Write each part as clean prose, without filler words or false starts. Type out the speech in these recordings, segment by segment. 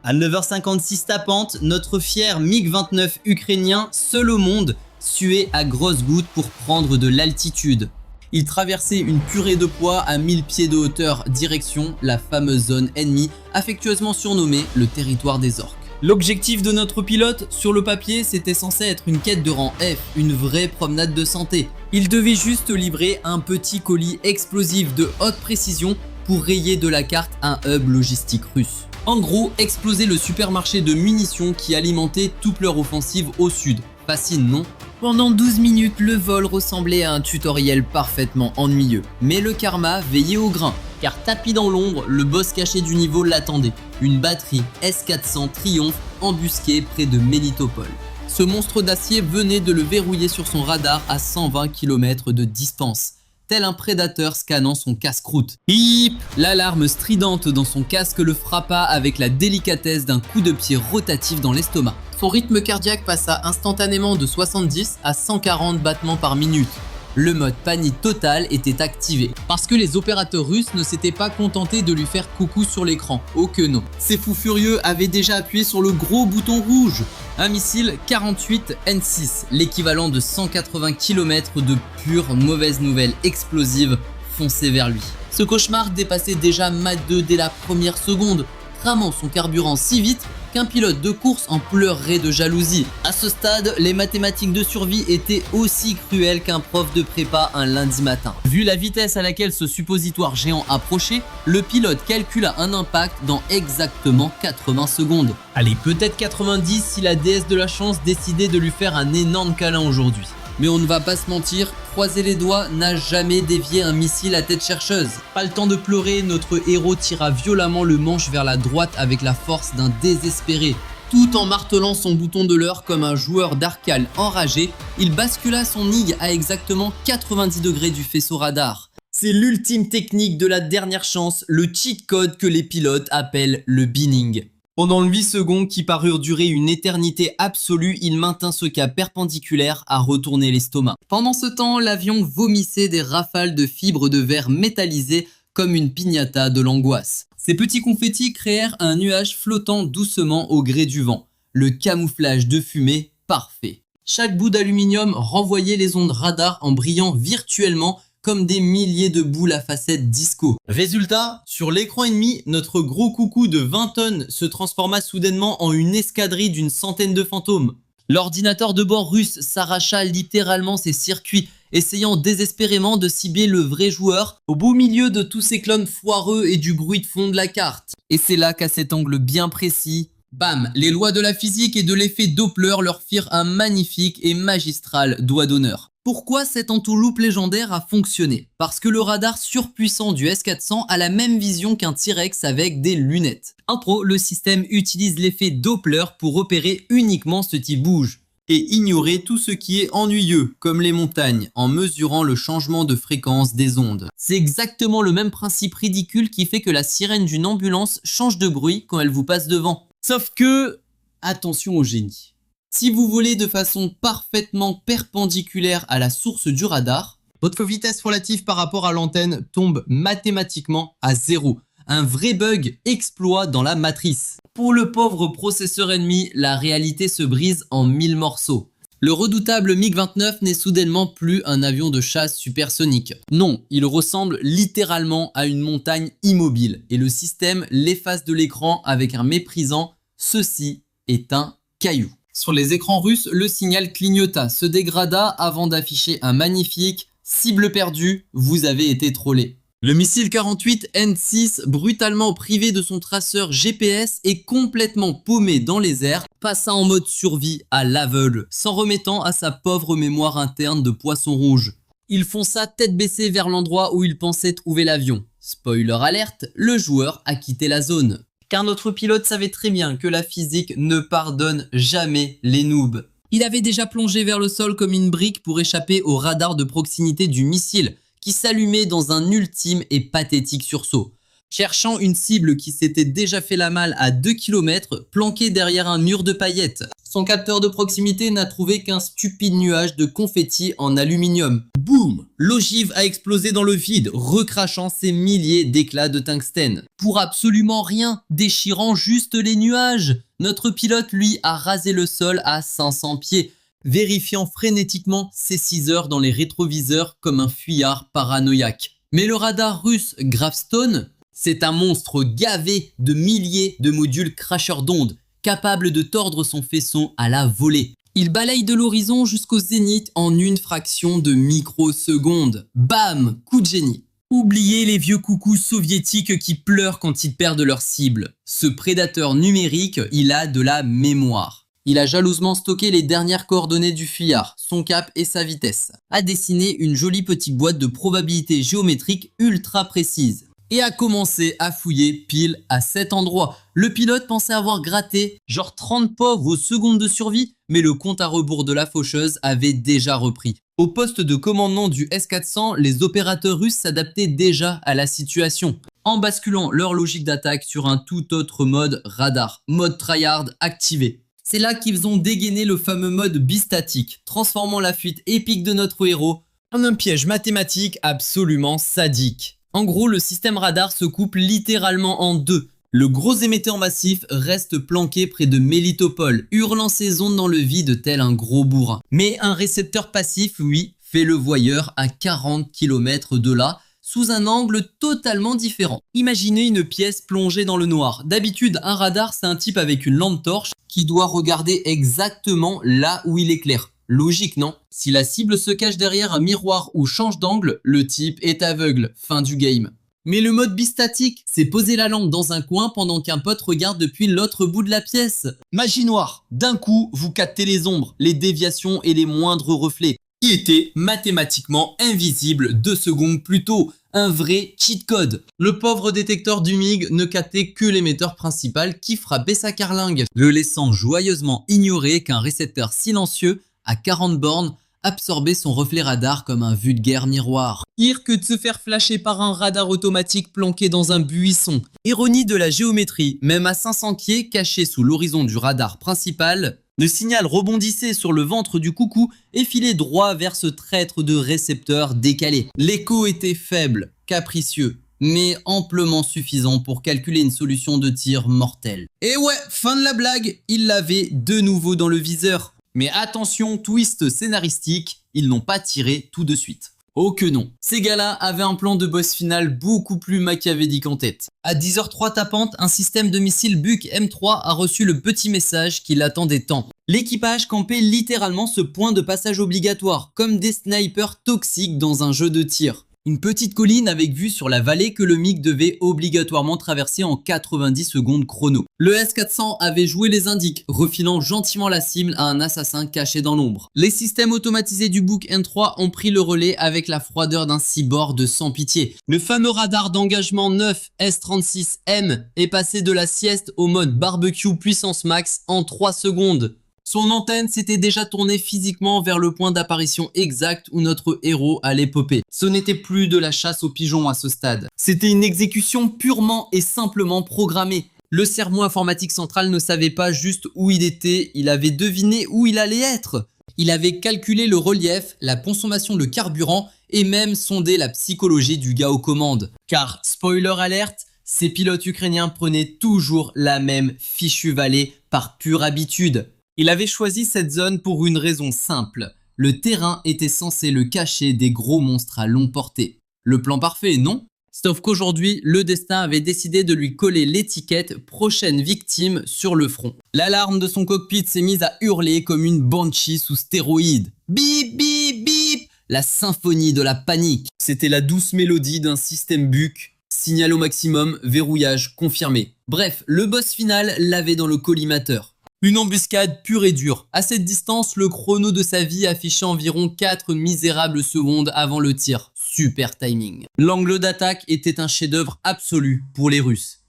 À 9h56 tapante, notre fier MiG-29 ukrainien, seul au monde, suait à grosses gouttes pour prendre de l'altitude. Il traversait une purée de poids à 1000 pieds de hauteur, direction la fameuse zone ennemie, affectueusement surnommée le territoire des orques. L'objectif de notre pilote, sur le papier, c'était censé être une quête de rang F, une vraie promenade de santé. Il devait juste livrer un petit colis explosif de haute précision pour rayer de la carte un hub logistique russe. En gros, exploser le supermarché de munitions qui alimentait toute leur offensive au sud. Facile, non ? Pendant 12 minutes, le vol ressemblait à un tutoriel parfaitement ennuyeux. Mais le karma veillait au grain, car tapis dans l'ombre, le boss caché du niveau l'attendait. Une batterie S-400 Triumph embusquée près de Melitopol. Ce monstre d'acier venait de le verrouiller sur son radar à 120 km de distance, tel un prédateur scannant son casse-croûte. Bip! L'alarme stridente dans son casque le frappa avec la délicatesse d'un coup de pied rotatif dans l'estomac. Son rythme cardiaque passa instantanément de 70 à 140 battements par minute. Le mode panique total était activé, parce que les opérateurs russes ne s'étaient pas contentés de lui faire coucou sur l'écran, oh que non. Ces fous furieux avaient déjà appuyé sur le gros bouton rouge. Un missile 48 N6, l'équivalent de 180 km de pure mauvaise nouvelle explosive, fonçait vers lui. Ce cauchemar dépassait déjà Mach 2 dès la première seconde, cramant son carburant si vite qu'un pilote de course en pleurerait de jalousie. À ce stade, les mathématiques de survie étaient aussi cruelles qu'un prof de prépa un lundi matin. Vu la vitesse à laquelle ce suppositoire géant approchait, le pilote calcula un impact dans exactement 80 secondes. Allez, peut-être 90 si la déesse de la chance décidait de lui faire un énorme câlin aujourd'hui. Mais on ne va pas se mentir, croiser les doigts n'a jamais dévié un missile à tête chercheuse. Pas le temps de pleurer, notre héros tira violemment le manche vers la droite avec la force d'un désespéré. Tout en martelant son bouton de leurre comme un joueur d'arcade enragé, il bascula son NIG à exactement 90 degrés du faisceau radar. C'est l'ultime technique de la dernière chance, le cheat code que les pilotes appellent le binning. Pendant 8 secondes qui parurent durer une éternité absolue, il maintint ce cap perpendiculaire à retourner l'estomac. Pendant ce temps, l'avion vomissait des rafales de fibres de verre métallisées comme une piñata de l'angoisse. Ces petits confettis créèrent un nuage flottant doucement au gré du vent. Le camouflage de fumée parfait. Chaque bout d'aluminium renvoyait les ondes radar en brillant virtuellement comme des milliers de boules à facettes disco. Résultat, sur l'écran ennemi, notre gros coucou de 20 tonnes se transforma soudainement en une escadrille d'une centaine de fantômes. L'ordinateur de bord russe s'arracha littéralement ses circuits, essayant désespérément de cibler le vrai joueur au beau milieu de tous ces clones foireux et du bruit de fond de la carte. Et c'est là qu'à cet angle bien précis, bam, les lois de la physique et de l'effet Doppler leur firent un magnifique et magistral doigt d'honneur. Pourquoi cette entourloupe légendaire a fonctionné? Parce que le radar surpuissant du S-400 a la même vision qu'un T-Rex avec des lunettes. En pro, le système utilise l'effet Doppler pour repérer uniquement ce qui bouge et ignorer tout ce qui est ennuyeux, comme les montagnes, en mesurant le changement de fréquence des ondes. C'est exactement le même principe ridicule qui fait que la sirène d'une ambulance change de bruit quand elle vous passe devant. Sauf que, attention au génie. Si vous volez de façon parfaitement perpendiculaire à la source du radar, votre vitesse relative par rapport à l'antenne tombe mathématiquement à 0. Un vrai bug exploit dans la matrice. Pour le pauvre processeur ennemi, la réalité se brise en 1000 morceaux. Le redoutable MiG-29 n'est soudainement plus un avion de chasse supersonique. Non, il ressemble littéralement à une montagne immobile et le système l'efface de l'écran avec un méprisant « Ceci est un caillou ». Sur les écrans russes, le signal clignota, se dégrada avant d'afficher un magnifique « Cible perdue, vous avez été trollé ». Le missile 48 N6, brutalement privé de son traceur GPS et complètement paumé dans les airs, passa en mode survie à l'aveugle, s'en remettant à sa pauvre mémoire interne de poisson rouge. Il fonça tête baissée vers l'endroit où il pensait trouver l'avion. Spoiler alerte, le joueur a quitté la zone. Car notre pilote savait très bien que la physique ne pardonne jamais les noobs. Il avait déjà plongé vers le sol comme une brique pour échapper au radar de proximité du missile, qui s'allumait dans un ultime et pathétique sursaut. cherchant une cible qui s'était déjà fait la malle à 2 km, planquée derrière un mur de paillettes. Son capteur de proximité n'a trouvé qu'un stupide nuage de confettis en aluminium. Boum! L'ogive a explosé dans le vide, recrachant ses milliers d'éclats de tungstène. Pour absolument rien, déchirant juste les nuages. Notre pilote, lui, a rasé le sol à 500 pieds, vérifiant frénétiquement ses 6 heures dans les rétroviseurs comme un fuyard paranoïaque. Mais le radar russe Gravstone, c'est un monstre gavé de milliers de modules cracheurs d'ondes, capable de tordre son faisceau à la volée. Il balaye de l'horizon jusqu'au zénith en une fraction de microseconde. Bam! Coup de génie. Oubliez les vieux coucous soviétiques qui pleurent quand ils perdent leur cible. Ce prédateur numérique, il a de la mémoire. Il a jalousement stocké les dernières coordonnées du fuyard, son cap et sa vitesse. A dessiné une jolie petite boîte de probabilité géométrique ultra précise. Et a commencé à fouiller pile à cet endroit. Le pilote pensait avoir gratté genre 30 pauvres secondes de survie, mais le compte à rebours de la faucheuse avait déjà repris. Au poste de commandement du S-400, les opérateurs russes s'adaptaient déjà à la situation, en basculant leur logique d'attaque sur un tout autre mode radar, mode tryhard activé. C'est là qu'ils ont dégainé le fameux mode bistatique, transformant la fuite épique de notre héros en un piège mathématique absolument sadique. En gros, le système radar se coupe littéralement en deux. Le gros émetteur massif reste planqué près de Mélitopol, hurlant ses ondes dans le vide tel un gros bourrin. Mais un récepteur passif, lui, fait le voyeur à 40 km de là, sous un angle totalement différent. Imaginez une pièce plongée dans le noir. D'habitude, un radar, c'est un type avec une lampe torche qui doit regarder exactement là où il éclaire. Logique, non? Si la cible se cache derrière un miroir ou change d'angle, le type est aveugle. Fin du game. Mais le mode bistatique, c'est poser la lampe dans un coin pendant qu'un pote regarde depuis l'autre bout de la pièce. Magie noire. D'un coup, vous captez les ombres, les déviations et les moindres reflets, qui étaient mathématiquement invisibles 2 secondes plus tôt. Un vrai cheat code. Le pauvre détecteur du MiG ne captait que l'émetteur principal qui frappait sa carlingue, le laissant joyeusement ignorer qu'un récepteur silencieux à 40 bornes absorbait son reflet radar comme un vulgaire miroir. Pire que de se faire flasher par un radar automatique planqué dans un buisson. Ironie de la géométrie, même à 500 pieds caché sous l'horizon du radar principal, le signal rebondissait sur le ventre du coucou et filait droit vers ce traître de récepteur décalé. L'écho était faible, capricieux, mais amplement suffisant pour calculer une solution de tir mortelle. Et ouais, fin de la blague, il l'avait de nouveau dans le viseur. Mais attention, twist scénaristique, ils n'ont pas tiré tout de suite. Oh que non. Ces gars-là avaient un plan de boss final beaucoup plus machiavélique en tête. À 10h03 tapante, un système de missiles Buk M3 a reçu le petit message qu'il attendait tant. L'équipage campait littéralement ce point de passage obligatoire, comme des snipers toxiques dans un jeu de tir. Une petite colline avec vue sur la vallée que le MiG devait obligatoirement traverser en 90 secondes chrono. Le S-400 avait joué les indices, refilant gentiment la cible à un assassin caché dans l'ombre. Les systèmes automatisés du Buk M3 ont pris le relais avec la froideur d'un cyborg de sans pitié. Le fameux radar d'engagement 9 S36M est passé de la sieste au mode barbecue puissance max en 3 secondes. Son antenne s'était déjà tournée physiquement vers le point d'apparition exact où notre héros allait popper. Ce n'était plus de la chasse aux pigeons à ce stade. C'était une exécution purement et simplement programmée. Le cerveau informatique central ne savait pas juste où il était, il avait deviné où il allait être. Il avait calculé le relief, la consommation de carburant et même sondé la psychologie du gars aux commandes. Car, spoiler alerte, ces pilotes ukrainiens prenaient toujours la même fichue vallée par pure habitude. Il avait choisi cette zone pour une raison simple. Le terrain était censé le cacher des gros monstres à longue portée. Le plan parfait, non? Sauf qu'aujourd'hui, le destin avait décidé de lui coller l'étiquette prochaine victime sur le front. L'alarme de son cockpit s'est mise à hurler comme une banshee sous stéroïdes. Bip, bip, bip! La symphonie de la panique. C'était la douce mélodie d'un système Buk. Signal au maximum, verrouillage confirmé. Bref, le boss final l'avait dans le collimateur. Une embuscade pure et dure. À cette distance, le chrono de sa vie affichait environ 4 misérables secondes avant le tir. Super timing. L'angle d'attaque était un chef-d'œuvre absolu pour les Russes.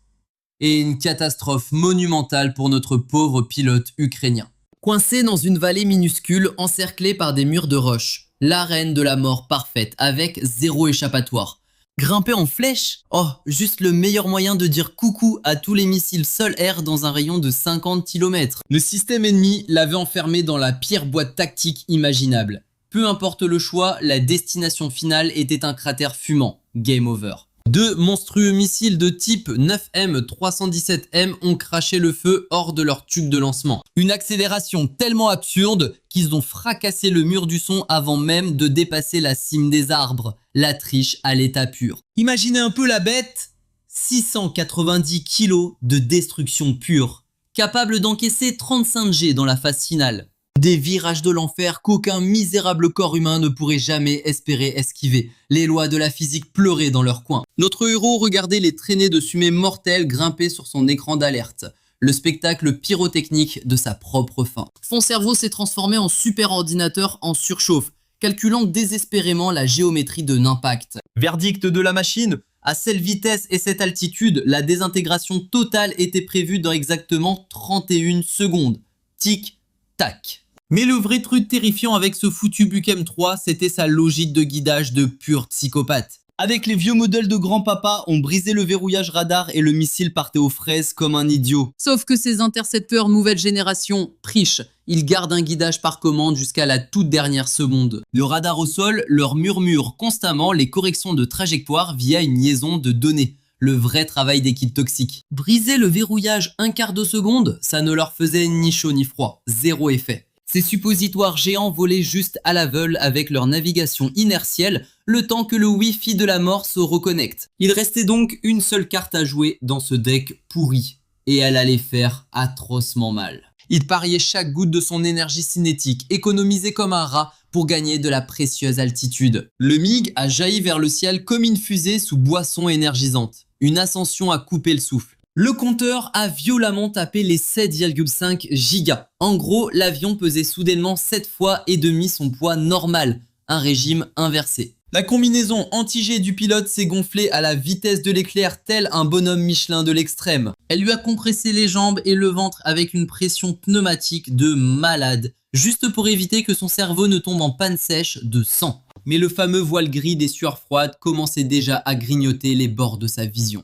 Et une catastrophe monumentale pour notre pauvre pilote ukrainien. Coincé dans une vallée minuscule encerclée par des murs de roches. L'arène de la mort parfaite avec zéro échappatoire. Grimper en flèche? Oh, juste le meilleur moyen de dire coucou à tous les missiles sol-air dans un rayon de 50 km. Le système ennemi l'avait enfermé dans la pire boîte tactique imaginable. Peu importe le choix, la destination finale était un cratère fumant. Game over. Deux monstrueux missiles de type 9M 317M ont craché le feu hors de leur tube de lancement. Une accélération tellement absurde qu'ils ont fracassé le mur du son avant même de dépasser la cime des arbres. La triche à l'état pur. Imaginez un peu la bête, 690 kg de destruction pure, capable d'encaisser 35 G dans la phase finale. Des virages de l'enfer qu'aucun misérable corps humain ne pourrait jamais espérer esquiver. Les lois de la physique pleuraient dans leur coin. Notre héros regardait les traînées de fumée mortelles grimper sur son écran d'alerte. Le spectacle pyrotechnique de sa propre fin. Son cerveau s'est transformé en super ordinateur en surchauffe, calculant désespérément la géométrie de l'impact. Verdict de la machine: à cette vitesse et cette altitude, la désintégration totale était prévue dans exactement 31 secondes. Tic, tac. Mais le vrai truc terrifiant avec ce foutu Buk M3, c'était sa logique de guidage de pur psychopathe. Avec les vieux modèles de grand-papa, on brisait le verrouillage radar et le missile partait aux fraises comme un idiot. Sauf que ces intercepteurs nouvelle génération trichent. Ils gardent un guidage par commande jusqu'à la toute dernière seconde. Le radar au sol leur murmure constamment les corrections de trajectoire via une liaison de données. Le vrai travail d'équipe toxique. Briser le verrouillage un quart de seconde, ça ne leur faisait ni chaud ni froid. Zéro effet. Ces suppositoires géants volaient juste à l'aveugle avec leur navigation inertielle, le temps que le Wi-Fi de la mort se reconnecte. Il restait donc une seule carte à jouer dans ce deck pourri. Et elle allait faire atrocement mal. Il pariait chaque goutte de son énergie cinétique, économisée comme un rat, pour gagner de la précieuse altitude. Le MiG a jailli vers le ciel comme une fusée sous boisson énergisante. Une ascension à couper le souffle. Le compteur a violemment tapé les 7,5 gigas. En gros, l'avion pesait soudainement 7 fois et demi son poids normal, un régime inversé. La combinaison anti-G du pilote s'est gonflée à la vitesse de l'éclair tel un bonhomme Michelin de l'extrême. Elle lui a compressé les jambes et le ventre avec une pression pneumatique de malade, juste pour éviter que son cerveau ne tombe en panne sèche de sang. Mais le fameux voile gris des sueurs froides commençait déjà à grignoter les bords de sa vision.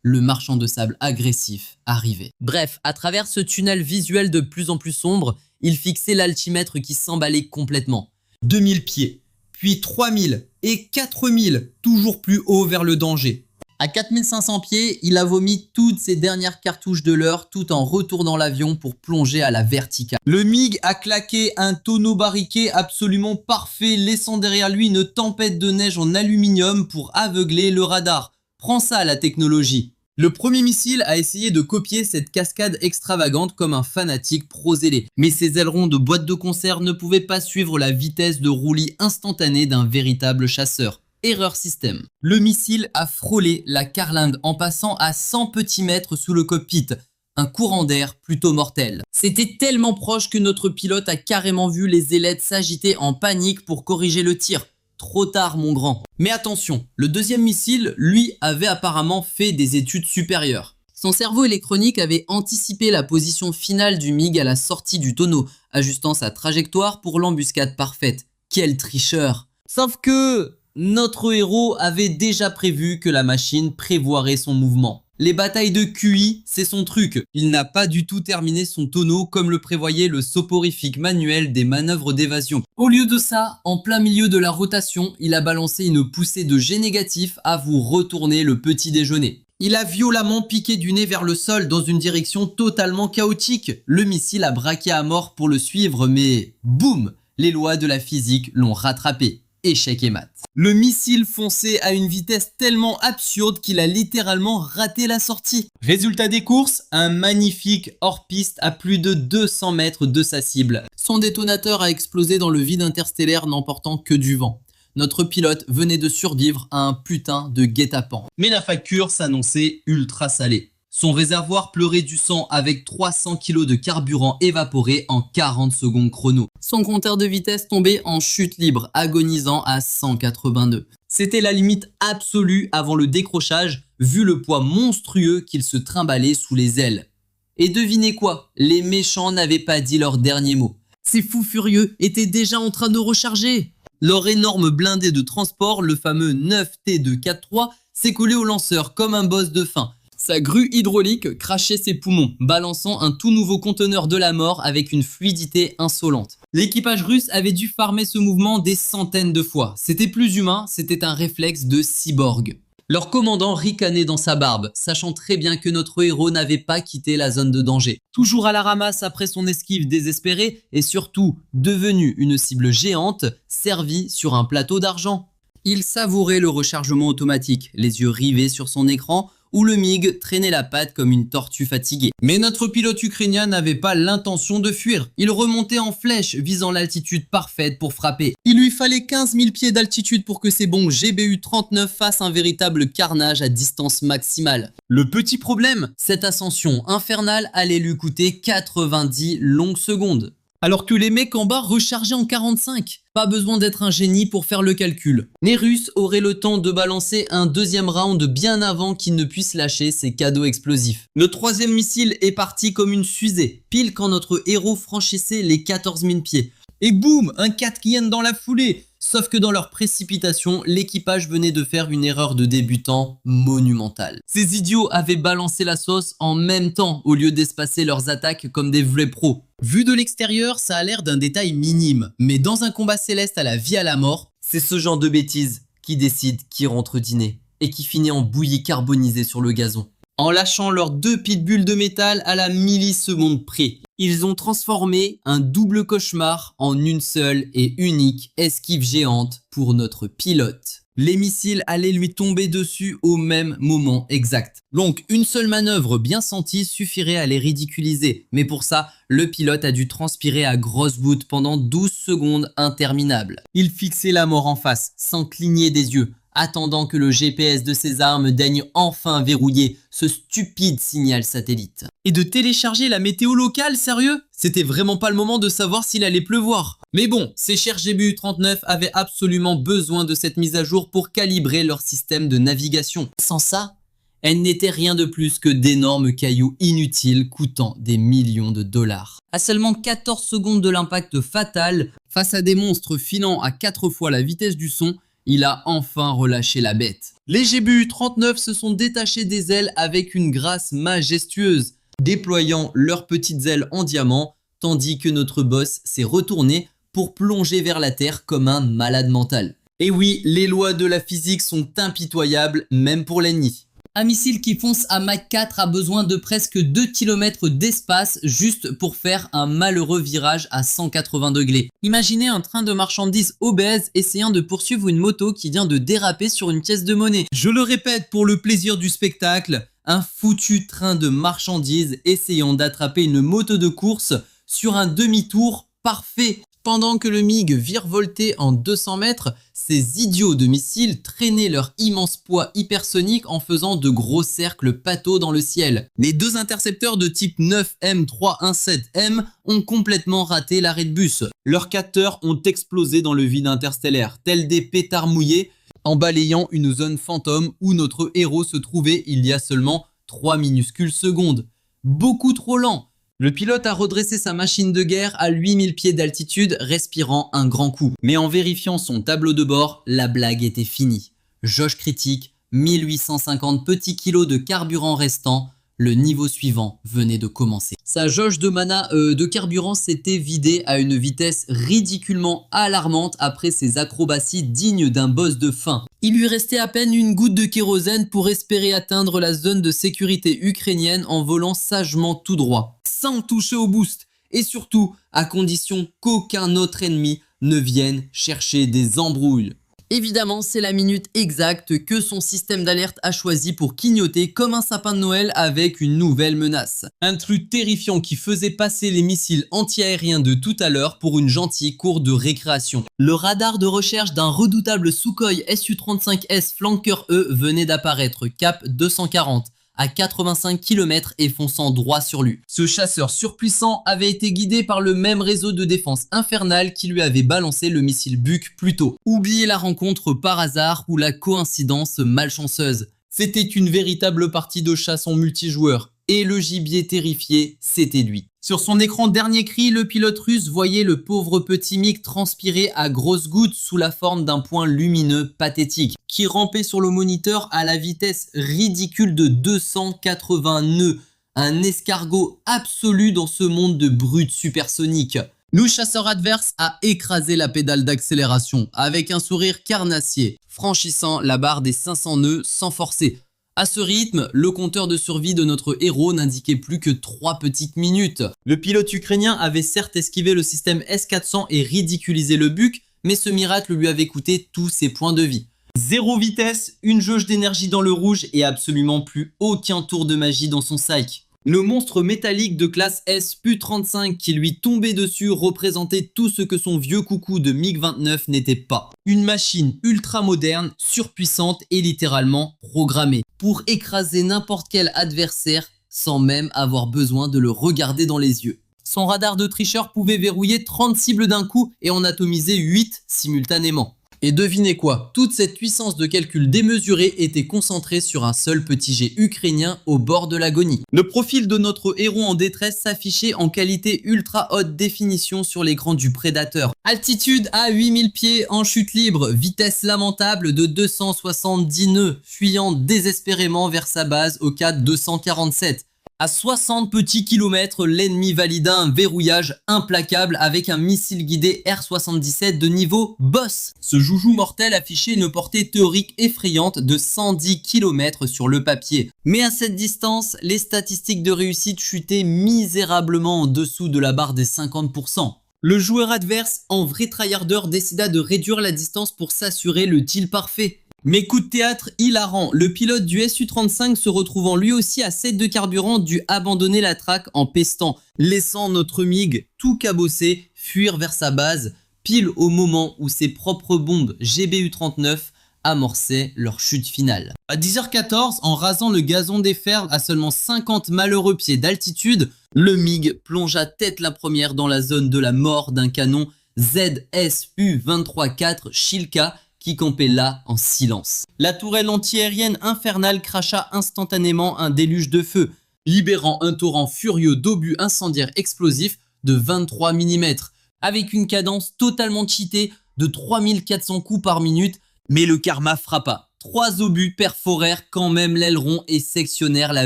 Le marchand de sable agressif arrivait. Bref, à travers ce tunnel visuel de plus en plus sombre, il fixait l'altimètre qui s'emballait complètement. 2000 pieds, puis 3000 et 4000, toujours plus haut vers le danger. À 4500 pieds, il a vomi toutes ses dernières cartouches de l'heure tout en retournant l'avion pour plonger à la verticale. Le MiG a claqué un tonneau barriqué absolument parfait, laissant derrière lui une tempête de neige en aluminium pour aveugler le radar. Prends ça la technologie. Le premier missile a essayé de copier cette cascade extravagante comme un fanatique pro-zélé. Mais ses ailerons de boîte de conserve ne pouvaient pas suivre la vitesse de roulis instantanée d'un véritable chasseur. Erreur système. Le missile a frôlé la carlingue en passant à 100 petits mètres sous le cockpit. Un courant d'air plutôt mortel. C'était tellement proche que notre pilote a carrément vu les ailettes s'agiter en panique pour corriger le tir. Trop tard mon grand. Mais attention, le deuxième missile, lui, avait apparemment fait des études supérieures. Son cerveau électronique avait anticipé la position finale du MiG à la sortie du tonneau, ajustant sa trajectoire pour l'embuscade parfaite. Quel tricheur! Sauf que notre héros avait déjà prévu que la machine prévoirait son mouvement. Les batailles de QI, c'est son truc. Il n'a pas du tout terminé son tonneau comme le prévoyait le soporifique manuel des manœuvres d'évasion. Au lieu de ça, en plein milieu de la rotation, il a balancé une poussée de G négatif à vous retourner le petit déjeuner. Il a violemment piqué du nez vers le sol dans une direction totalement chaotique. Le missile a braqué à mort pour le suivre, mais boum, les lois de la physique l'ont rattrapé. Échec et mat. Le missile fonçait à une vitesse tellement absurde qu'il a littéralement raté la sortie. Résultat des courses, un magnifique hors-piste à plus de 200 mètres de sa cible. Son détonateur a explosé dans le vide interstellaire n'emportant que du vent. Notre pilote venait de survivre à un putain de guet-apens. Mais la facture s'annonçait ultra salée. Son réservoir pleurait du sang avec 300 kg de carburant évaporé en 40 secondes chrono. Son compteur de vitesse tombait en chute libre, agonisant à 182. C'était la limite absolue avant le décrochage, vu le poids monstrueux qu'il se trimballait sous les ailes. Et devinez quoi? Les méchants n'avaient pas dit leur dernier mot. Ces fous furieux étaient déjà en train de recharger. Leur énorme blindé de transport, le fameux 9T243, s'est collé au lanceur comme un boss de fin. Sa grue hydraulique crachait ses poumons, balançant un tout nouveau conteneur de la mort avec une fluidité insolente. L'équipage russe avait dû farmer ce mouvement des centaines de fois. C'était plus humain, c'était un réflexe de cyborg. Leur commandant ricanait dans sa barbe, sachant très bien que notre héros n'avait pas quitté la zone de danger. Toujours à la ramasse après son esquive désespérée et surtout devenu une cible géante, servie sur un plateau d'argent. Il savourait le rechargement automatique, les yeux rivés sur son écran, où le MiG traînait la patte comme une tortue fatiguée. Mais notre pilote ukrainien n'avait pas l'intention de fuir. Il remontait en flèche, visant l'altitude parfaite pour frapper. Il lui fallait 15 000 pieds d'altitude pour que ses bombes GBU-39 fassent un véritable carnage à distance maximale. Le petit problème, cette ascension infernale allait lui coûter 90 longues secondes. Alors que les mecs en bas rechargeaient en 45. Pas besoin d'être un génie pour faire le calcul. Les Russes auraient le temps de balancer un deuxième round bien avant qu'ils ne puissent lâcher ces cadeaux explosifs. Le troisième missile est parti comme une fusée, pile quand notre héros franchissait les 14 000 pieds. Et boum, un quatrième dans la foulée. Sauf que dans leur précipitation, l'équipage venait de faire une erreur de débutant monumentale. Ces idiots avaient balancé la sauce en même temps au lieu d'espacer leurs attaques comme des vrais pros. Vu de l'extérieur, ça a l'air d'un détail minime, mais dans un combat céleste à la vie à la mort, c'est ce genre de bêtises qui décide qui rentre dîner et qui finit en bouillie carbonisée sur le gazon. En lâchant leurs 2 pitbulls de métal à la milliseconde près, ils ont transformé un double cauchemar en une seule et unique esquive géante pour notre pilote. Les missiles allaient lui tomber dessus au même moment exact. Donc une seule manœuvre bien sentie suffirait à les ridiculiser. Mais pour ça, le pilote a dû transpirer à grosses gouttes pendant 12 secondes interminables. Il fixait la mort en face, sans cligner des yeux, attendant que le GPS de ses armes daigne enfin verrouiller ce stupide signal satellite. Et de télécharger la météo locale, sérieux? C'était vraiment pas le moment de savoir s'il allait pleuvoir. Mais bon, ces chers GBU-39 avaient absolument besoin de cette mise à jour pour calibrer leur système de navigation. Sans ça, elles n'étaient rien de plus que d'énormes cailloux inutiles coûtant des millions de dollars. À seulement 14 secondes de l'impact fatal, face à des monstres filant à 4 fois la vitesse du son, il a enfin relâché la bête. Les GBU-39 se sont détachés des ailes avec une grâce majestueuse, déployant leurs petites ailes en diamant, tandis que notre boss s'est retourné pour plonger vers la terre comme un malade mental. Et oui, les lois de la physique sont impitoyables, même pour l'ennemi. Un missile qui fonce à Mach 4 a besoin de presque 2 km d'espace juste pour faire un malheureux virage à 180 degrés. Imaginez un train de marchandises obèse essayant de poursuivre une moto qui vient de déraper sur une pièce de monnaie. Je le répète pour le plaisir du spectacle, un foutu train de marchandises essayant d'attraper une moto de course sur un demi-tour parfait. Pendant que le MiG virevoltait en 200 mètres, ces idiots de missiles traînaient leur immense poids hypersonique en faisant de gros cercles pâteaux dans le ciel. Les deux intercepteurs de type 9M317M ont complètement raté l'arrêt de bus. Leurs capteurs ont explosé dans le vide interstellaire, tels des pétards mouillés, en balayant une zone fantôme où notre héros se trouvait il y a seulement 3 minuscules secondes. Beaucoup trop lent. Le pilote a redressé sa machine de guerre à 8000 pieds d'altitude, respirant un grand coup. Mais en vérifiant son tableau de bord, la blague était finie. Jauge critique, 1850 petits kilos de carburant restant. Le niveau suivant venait de commencer. Sa jauge de de carburant s'était vidée à une vitesse ridiculement alarmante après ses acrobaties dignes d'un boss de fin. Il lui restait à peine une goutte de kérosène pour espérer atteindre la zone de sécurité ukrainienne en volant sagement tout droit, sans toucher au boost, et surtout à condition qu'aucun autre ennemi ne vienne chercher des embrouilles. Évidemment, c'est la minute exacte que son système d'alerte a choisi pour clignoter comme un sapin de Noël avec une nouvelle menace. Un truc terrifiant qui faisait passer les missiles anti-aériens de tout à l'heure pour une gentille cour de récréation. Le radar de recherche d'un redoutable Sukhoi Su-35S Flanker E venait d'apparaître, cap 240. À 85 km et fonçant droit sur lui. Ce chasseur surpuissant avait été guidé par le même réseau de défense infernale qui lui avait balancé le missile Buk plus tôt. Oubliez la rencontre par hasard ou la coïncidence malchanceuse. C'était une véritable partie de chasse en multijoueur. Et le gibier terrifié, c'était lui. Sur son écran dernier cri, le pilote russe voyait le pauvre petit MiG transpirer à grosses gouttes sous la forme d'un point lumineux pathétique, qui rampait sur le moniteur à la vitesse ridicule de 280 nœuds. Un escargot absolu dans ce monde de brutes supersoniques. Le chasseur adverse a écrasé la pédale d'accélération avec un sourire carnassier, franchissant la barre des 500 nœuds sans forcer. À ce rythme, le compteur de survie de notre héros n'indiquait plus que 3 petites minutes. Le pilote ukrainien avait certes esquivé le système S-400 et ridiculisé le Buk, mais ce miracle lui avait coûté tous ses points de vie. 0 vitesse, une jauge d'énergie dans le rouge et absolument plus aucun tour de magie dans son sac. Le monstre métallique de classe S Pu-35 qui lui tombait dessus représentait tout ce que son vieux coucou de MiG-29 n'était pas. Une machine ultra moderne, surpuissante et littéralement programmée pour écraser n'importe quel adversaire sans même avoir besoin de le regarder dans les yeux. Son radar de tricheur pouvait verrouiller 30 cibles d'un coup et en atomiser 8 simultanément. Et devinez quoi, toute cette puissance de calcul démesurée était concentrée sur un seul petit jet ukrainien au bord de l'agonie. Le profil de notre héros en détresse s'affichait en qualité ultra haute définition sur l'écran du prédateur. Altitude à 8000 pieds en chute libre, vitesse lamentable de 270 nœuds, fuyant désespérément vers sa base au cas 247. À 60 petits kilomètres, l'ennemi valida un verrouillage implacable avec un missile guidé R-77 de niveau boss. Ce joujou mortel affichait une portée théorique effrayante de 110 km sur le papier. Mais à cette distance, les statistiques de réussite chutaient misérablement en dessous de la barre des 50%. Le joueur adverse, en vrai tryharder, décida de réduire la distance pour s'assurer le kill parfait. Mais coup de théâtre hilarant, le pilote du Su-35 se retrouvant lui aussi à 7 de carburant dut abandonner la traque en pestant, laissant notre MiG tout cabossé fuir vers sa base, pile au moment où ses propres bombes GBU-39 amorçaient leur chute finale. À 10h14, en rasant le gazon des fermes à seulement 50 malheureux pieds d'altitude, le MiG plongea tête la première dans la zone de la mort d'un canon ZSU-23-4 Shilka qui campait là en silence. La tourelle antiaérienne infernale cracha instantanément un déluge de feu, libérant un torrent furieux d'obus incendiaires explosifs de 23 mm, avec une cadence totalement cheatée de 3400 coups par minute, mais le karma frappa. 3 obus perforèrent quand même l'aileron et sectionnèrent la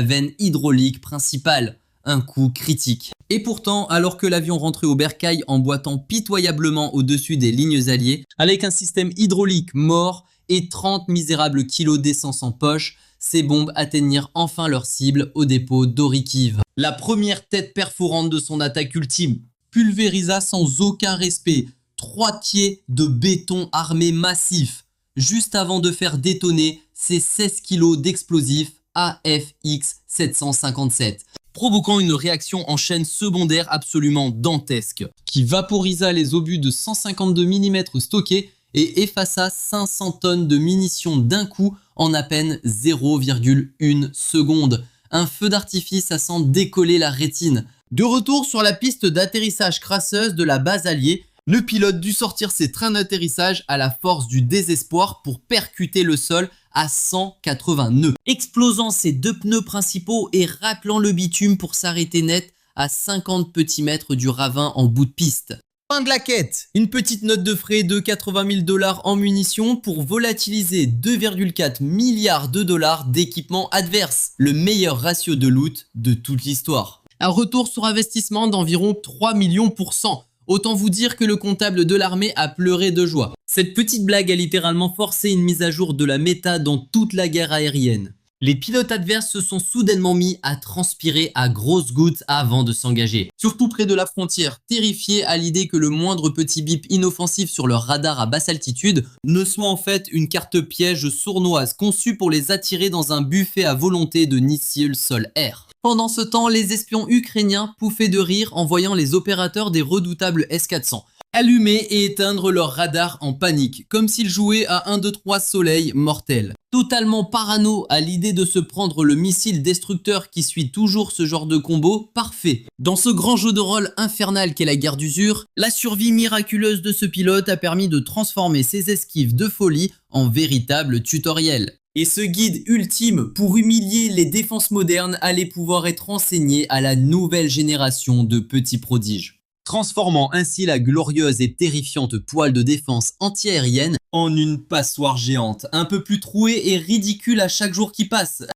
veine hydraulique principale. Un coup critique. Et pourtant, alors que l'avion rentrait au bercail en boitant pitoyablement au-dessus des lignes alliées, avec un système hydraulique mort et 30 misérables kilos d'essence en poche, ces bombes atteignirent enfin leur cible au dépôt d'Orikiv. La première tête perforante de son attaque ultime pulvérisa sans aucun respect 3 pieds de béton armé massif, juste avant de faire détonner ses 16 kilos d'explosifs AFX 757. Provoquant une réaction en chaîne secondaire absolument dantesque, qui vaporisa les obus de 152 mm stockés et effaça 500 tonnes de munitions d'un coup en à peine 0,1 seconde. Un feu d'artifice à s'en décoller la rétine. De retour sur la piste d'atterrissage crasseuse de la base alliée, le pilote dut sortir ses trains d'atterrissage à la force du désespoir pour percuter le sol à 180 nœuds, explosant ses 2 pneus principaux et raclant le bitume pour s'arrêter net à 50 petits mètres du ravin en bout de piste. Fin de la quête. Une petite note de frais de 80 000 $ en munitions pour volatiliser 2,4 milliards de dollars d'équipement adverse, le meilleur ratio de loot de toute l'histoire. Un retour sur investissement d'environ 3 millions %. Autant vous dire que le comptable de l'armée a pleuré de joie. Cette petite blague a littéralement forcé une mise à jour de la méta dans toute la guerre aérienne. Les pilotes adverses se sont soudainement mis à transpirer à grosses gouttes avant de s'engager. Surtout près de la frontière, terrifiés à l'idée que le moindre petit bip inoffensif sur leur radar à basse altitude ne soit en fait une carte piège sournoise conçue pour les attirer dans un buffet à volonté de missiles sol-air. Pendant ce temps, les espions ukrainiens pouffaient de rire en voyant les opérateurs des redoutables S-400 allumer et éteindre leur radar en panique, comme s'ils jouaient à 1, 2, 3 soleil mortel. Totalement parano à l'idée de se prendre le missile destructeur qui suit toujours ce genre de combo, parfait. Dans ce grand jeu de rôle infernal qu'est la guerre d'usure, la survie miraculeuse de ce pilote a permis de transformer ses esquives de folie en véritable tutoriel. Et ce guide ultime pour humilier les défenses modernes allait pouvoir être enseigné à la nouvelle génération de petits prodiges, transformant ainsi la glorieuse et terrifiante toile de défense antiaérienne en une passoire géante, un peu plus trouée et ridicule à chaque jour qui passe.